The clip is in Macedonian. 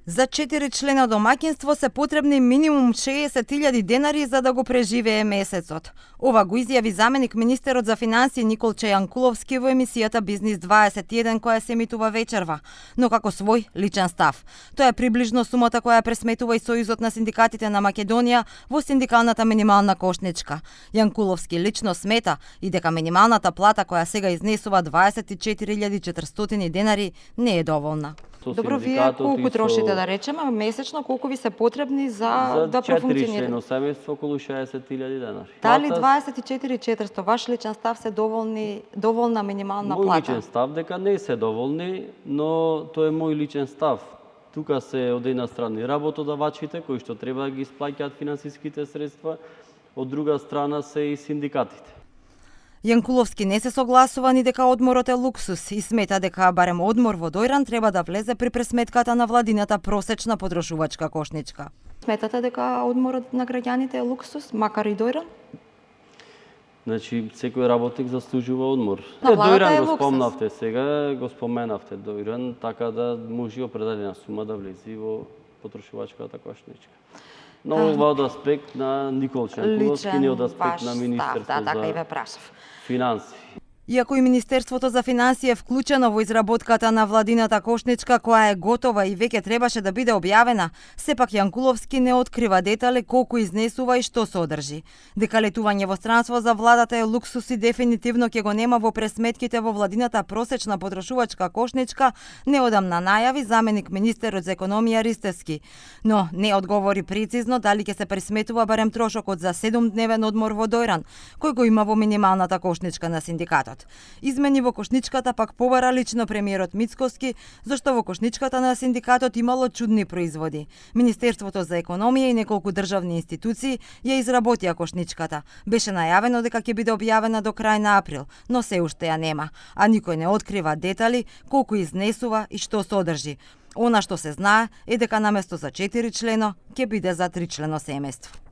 За 4 члена домаќинство се потребни минимум 60.000 денари за да го преживее месецот. Ова го изјави заменик министерот за финансии Николче Јанкуловски во емисијата Бизнис 21 која се емитува вечерва, но како свој личен став. Тоа е приближно сумата која пресметува и Сојузот на синдикатите на Македонија во синдикалната минимална кошничка. Јанкуловски лично смета и дека минималната плата која сега изнесува 24.400 денари не е доволна. Добро, вие колку трошите, да речеме, месечно, колку ви се потребни за да профункционирате? За 4 члено семејство околу 60.000 денари. Дали 24.400 ваш личен став се доволна минимална плата? Мој личен став дека не се доволни, но тоа е мој личен став. Тука се од една страна работодавачите кои што треба да ги исплаќаат финансиските средства, од друга страна се и синдикатите. Јанкуловски не се согласува ни дека одморот е луксус и смета дека барем одмор во дојран треба да влезе при пресметката на владината просечна потрошувачка кошничка. Сметате дека одморот на граѓаните е луксус, макар и дојран? Значи, секој работник заслужува одмор. Дојран го спомнавте сега, го споменавте дојран, така да може определена сума да влезе во потрошувачката кошничка. Но ова од аспект на Николче Јанкуловски, не од аспект на Министерството за финансии. Иако и Министерството за финансии е вклучено во изработката на владината кошничка која е готова и веќе требаше да биде објавена, сепак Јанкуловски не открива детали колку изнесува и што содржи. Дека летување во странство за владата е луксус и дефинитивно ќе го нема во пресметките во владината просечна потрошувачка кошничка, неодамна најави заменик министерот за економија Ристевски, но не одговори прецизно дали ќе се пресметува барем трошокот за 7-дневен одмор во дојран, кој го има во минималната кошничка на синдикатот. Измени во кошничката пак побара лично премиерот Мицкоски, зашто во кошничката на синдикатот имало чудни производи. Министерството за економија и неколку државни институции ја изработија кошничката. Беше најавено дека ќе биде објавена до крај на април, но се уште ја нема, а никој не открива детали колку изнесува и што содржи. Она што се знае е дека наместо за 4 члено ќе биде за 3 члено семејство.